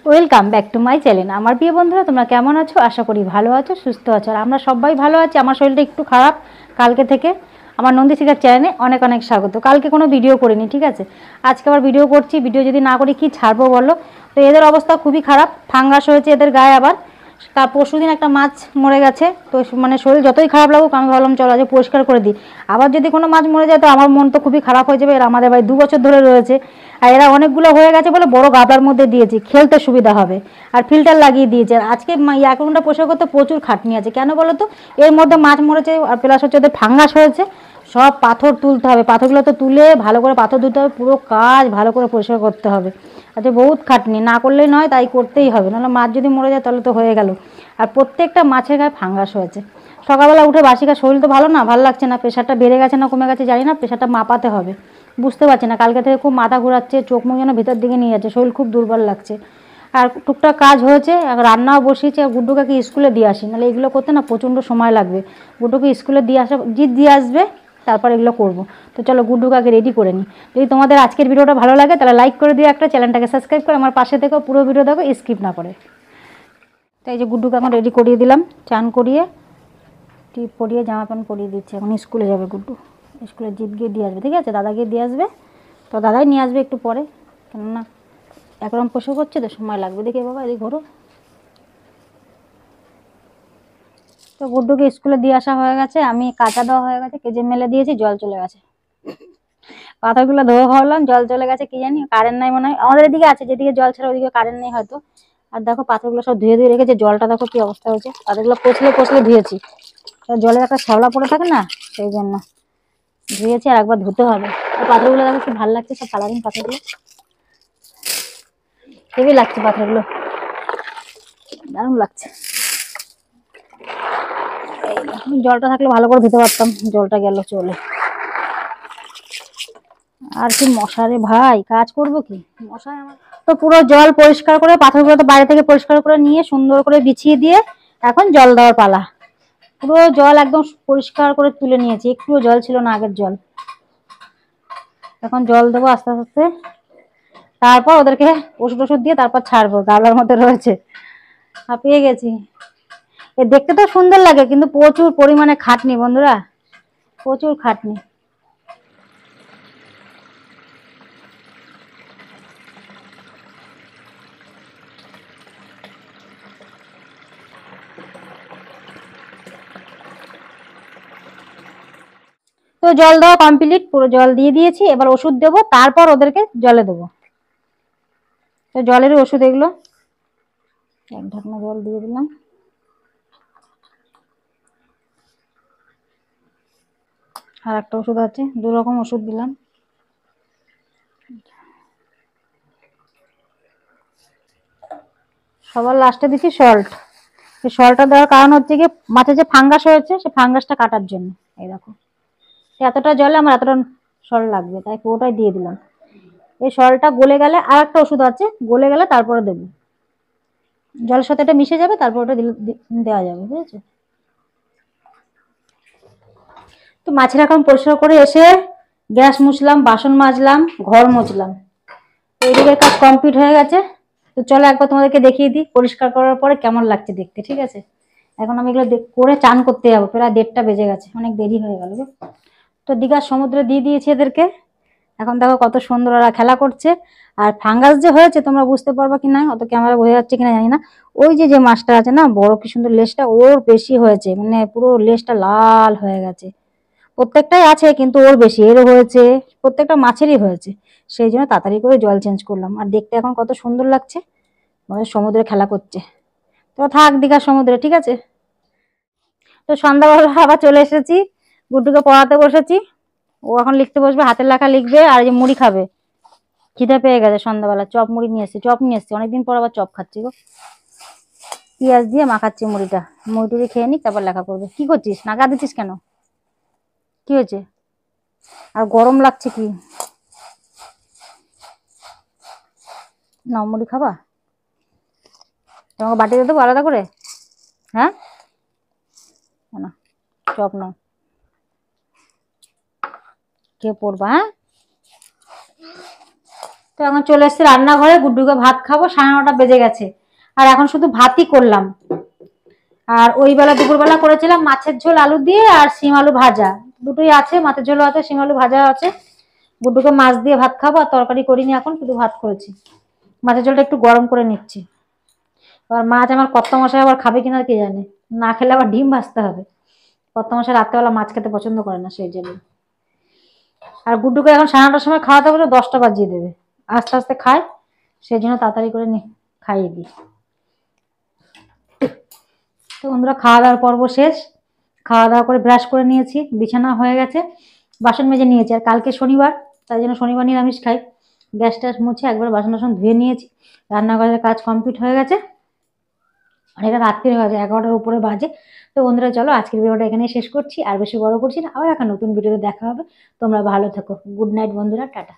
Welcome back to my channel. আমার প্রিয় বন্ধুরা, তোমরা কেমন আছো? আশা করি ভালো আছো, সুস্থ আছো। আর আমরা সবাই ভালো আছি। আমার শরীরটা একটু খারাপ কালকে থেকে। আমার নন্দিশিকার চ্যানেলে অনেক অনেক স্বাগত। কালকে কোনো ভিডিও করিনি, ঠিক আছে? আজকে আবার ভিডিও করছি। ভিডিও যদি না করি কি ছাড়বো বলো? তো এদের অবস্থা খুবই খারাপ, ফাঙ্গাস হয়েছে এদের গায়ে। আবার তার পরশুদিন একটা মাছ মরে গেছে। তো মানে শরীর যতই খারাপ লাগুক, আমি ভাবলাম চলো আজ পরিষ্কার করে দিই। আবার যদি কোনো মাছ মরে যায় তো আমার মন তো খুবই খারাপ হয়ে যাবে। এরা আমাদের বাড়ি 2 বছর ধরে রয়েছে, আর এরা অনেকগুলো হয়ে গেছে বলে বড় গাবলার মধ্যে দিয়েছি, খেলতে সুবিধা হবে। আর ফিল্টার লাগিয়ে দিয়েছে। আর আজকে অ্যাকাউন্টটা পরিষ্কার করতে প্রচুর খাটনি আছে। কেন বলো তো? এর মধ্যে মাছ মরেছে, আর প্লাস হচ্ছে ওদের ফাঙ্গাস হয়েছে। সব পাথর তুলতে হবে, পাথরগুলো তো তুলে ভালো করে পাথর ধুতে হবে, পুরো কাজ ভালো করে পরিষ্কার করতে হবে। আচ্ছা, বহুত খাটনি, না করলেই নয়, তাই করতেই হবে, নাহলে মাছ যদি মরে যায় তাহলে তো হয়ে গেল। আর প্রত্যেকটা মাছের গায়ে ফাঙ্গাস হয়েছে। সকালবেলা উঠে বাসিকা শরীর তো ভালো না, ভালো লাগছে না, প্রেশারটা বেড়ে গেছে না কমে গেছে জানি না, প্রেশারটা মাপাতে হবে। বুঝতে পারছি না, কালকে থেকে খুব মাথা ঘোরাচ্ছে, চোখ মুখ যেন ভিতর দিকে নিয়ে যাচ্ছে, শরীর খুব দুর্বল লাগছে। আর টুকটাক কাজ হয়েছে, রান্নাও বসিয়েছে। আর গুড্ডুকে স্কুলে দিয়ে আসি, নাহলে এগুলো করতে না প্রচণ্ড সময় লাগবে। গুড্ডুকে স্কুলে দিয়ে আসা, জিৎ দিয়ে আসবে, তারপর এগুলো করবো। তো চলো গুড্ডুকে রেডি করে নিই। যদি তোমাদের আজকের ভিডিওটা ভালো লাগে তাহলে লাইক করে দিও, একটা চ্যানেলটাকে সাবস্ক্রাইব করে আমার পাশে থেকেও, পুরো ভিডিও দেখো, স্কিপ না করে। তো এই যে গুড্ডুকে এখন রেডি করিয়ে দিলাম, চান করিয়ে টিপ পরিয়ে জামা প্যান্ট পরিয়ে দিচ্ছে। এখন স্কুলে যাবে গুড্ডু, স্কুলে জিৎ গিয়ে দিয়ে আসবে, ঠিক আছে? দাদা গিয়ে দিয়ে আসবে, তো দাদাই নিয়ে আসবে একটু পরে, কেননা একরকম পোষা করছে তো সময় লাগবে। দেখে বাবা, এদিকে ঘোরো। তো গুড্ডুকে স্কুলে দিয়ে আসা হয়ে গেছে, আমি কাঁচা দেওয়া হয়ে গেছে, কেজে মেলে দিয়েছি, জল চলে গেছে। পাথরগুলো ধোয়া ভাবলাম, জল চলে গেছে, কি জানি কারেন্ট নাই মনে হয়। আমাদের এদিকে আছে, যেদিকে জল ছাড়া ওইদিকে কারেন্ট নেই হয়তো। আর দেখো পাথরগুলো সব ধুয়ে ধুয়ে রেখেছে, জলটা দেখো কি অবস্থা হয়েছে। পাথরগুলো পচলে ধুয়েছি, জলের একটা শ্যাওলা পড়ে থাকে না, সেই জন্য ধুয়েছি। আর একবার ধুতে হবে। আর পাথরগুলো দেখো কি ভালো লাগছে, সব কালারিং পাথরগুলো, হেভি লাগছে পাথরগুলো, দারুণ লাগছে। জলটা থাকলে ভালো করে ধুতে পারতাম, জলটা গেল চলে। আর কি মশা রে ভাই, কাজ করবো কি মশায় আমার। তো পুরো জল পরিষ্কার করে, পাথরগুলো তো বাইরে থেকে পরিষ্কার করে নিয়ে সুন্দর করে বিছিয়ে দিয়ে এখন জল দেওয়ার পালা। পুরো জল একদম পরিষ্কার করে তুলে নিয়েছি, একটুও জল ছিল না আগের জল। এখন জল দেবো আস্তে আস্তে, তারপর ওদেরকে ওষুধ ওষুধ দিয়ে তারপর ছাড়বো। গালার মধ্যে রয়েছে, হাঁপিয়ে গেছি। এ দেখতে তো সুন্দর লাগে, কিন্তু প্রচুর পরিমাণে খাটনি বন্ধুরা, প্রচুর খাটনি। তো জল দেওয়া কমপ্লিট, পুরো জল দিয়ে দিয়েছি। এবার ওষুধ দেবো, তারপর ওদেরকে জলে দেবো। তো জলের ওষুধ এগুলো, এক ঢাকনা জল দিয়ে দিলাম। আর একটা ওষুধ আছে, 2 রকম ওষুধ দিলাম। সবার লাস্টে দিচ্ছি সল্ট। এই সল্টটা দেওয়ার কারণ হচ্ছে কি, মাছে যে ফাঙ্গাস হয়েছে সে ফাঙ্গাসটা কাটার জন্য। এই দেখো, এতটা জলে আমার এতটা সল্ট লাগবে, তাই পুরোটাই দিয়ে দিলাম। এই সল্টটা গলে গেলে আর একটা ওষুধ আছে, গলে গেলে তারপরে দেবো। জলের সাথে এটা মিশে যাবে, তারপর ওটা দেওয়া যাবে, বুঝেছো? তো মাছের এখন পরিষ্কার করে এসে গ্যাস মুছলাম, বাসন মাজলাম, ঘর মুছলাম। তো এইদিকের কাজ কমপ্লিট হয়ে গেছে। তো চলো একবার তোমাদেরকে দেখিয়ে দিই পরিষ্কার করার পরে কেমন লাগছে দেখতে, ঠিক আছে? এখন আমি এগুলো করে চান করতে যাবো, প্রায় 1:30টা বেজে গেছে, অনেক দেরি হয়ে গেল। তো দীঘার সমুদ্রে দিয়ে দিয়েছি এদেরকে। এখন দেখো কত সুন্দর ওরা খেলা করছে। আর ফাঙ্গাস যে হয়েছে তোমরা বুঝতে পারবা কিনা, অত ক্যামেরা বোঝা যাচ্ছে কিনা জানি না। ওই যে যে মাছটা আছে না, বড় কি সুন্দর লেজটা, ওর বেশি হয়েছে, মানে পুরো লেজটা লাল হয়ে গেছে। প্রত্যেকটাই আছে কিন্তু ওর বেশি, এরও হয়েছে, প্রত্যেকটা মাছেরই হয়েছে। সেই জন্য তাড়াতাড়ি করে জল চেঞ্জ করলাম। আর দেখতে এখন কত সুন্দর লাগছে, মানে সমুদ্রে খেলা করছে। তো থাক দীঘার সমুদ্রে, ঠিক আছে? তো সন্ধ্যাবেলা আবার চলে এসেছি, গুড্ডুকে পড়াতে বসেছি। ও এখন লিখতে বসবে, হাতের লেখা লিখবে, আর এই যে মুড়ি খাবে। খিদে পেয়ে গেছে, সন্ধ্যাবেলা চপ মুড়ি নিয়ে এসেছি, চপ নিয়ে এসেছি, অনেকদিন পর আবার চপ খাচ্ছি গো। পেঁয়াজ দিয়ে মাখাচ্ছি মুড়িটা, মুড়ি টুড়ি খেয়ে নিক, তারপর লেখা করবে। কি করছিস, নাগা দিচ্ছিস কেন? কি হয়েছে? আর গরম লাগছে কি? না মুড়ি খাবা? তোমাকে বাটিতে দেবো আলাদা করে? হ্যাঁ, না চপ নাও, কে পড়বা? হ্যাঁ, তো এখন চলে এসেছি রান্নাঘরে, গুড্ডুকে ভাত খাবো, 9:30 বেজে গেছে। আর এখন শুধু ভাতই করলাম। আর ওই বেলা দুপুরবেলা করেছিলাম মাছের ঝোল আলু দিয়ে আর শিম আলু ভাজা, দুটোই আছে, মাছের ঝোলও আছে, শিম আলু ভাজা আছে। গুড্ডুকে মাছ দিয়ে ভাত খাবো, আর তরকারি করিনি, এখন শুধু ভাত করেছি। মাছের ঝোলটা একটু গরম করে নিচ্ছি। এবার মাছ আমার কর্তামশাই আবার খাবে কিনা কে জানে, না খেলে আবার ডিম ভাজতে হবে। কর্তামশাই রাত্রেবেলা মাছ খেতে পছন্দ করে না, সেই জন্য। আর গুড্ডুকে এখন 9:30 সময় খাওয়াতে বলে 10টা বাজিয়ে দেবে, আস্তে আস্তে খায়, সেই জন্য তাড়াতাড়ি করে খাইয়ে দিই। তো বন্ধুরা, খাওয়া দাওয়ার পর্ব শেষ। খাওয়া দাওয়া করে ব্রাশ করে নিয়েছি, বিছানা হয়ে গেছে, বাসন মেজে নিয়েছি। আর কালকে শনিবার, তাই জন্য শনিবার নিরামিষ খাই। গ্যাস ট্যাস মুছে একবার বাসন টাসন ধুয়ে নিয়েছি, রান্নাঘরের কাজ কমপ্লিট হয়ে গেছে। আর এটা রাত্রি হয়ে গেছে, 11টার উপরে বাজে। তো বন্ধুরা চলো, আজকের ভিডিওটা এখানেই শেষ করছি, আর বেশি বড় করছি না। আবার একটা নতুন ভিডিওতে দেখা হবে। তোমরা ভালো থেকো। গুড নাইট বন্ধুরা, টাটা।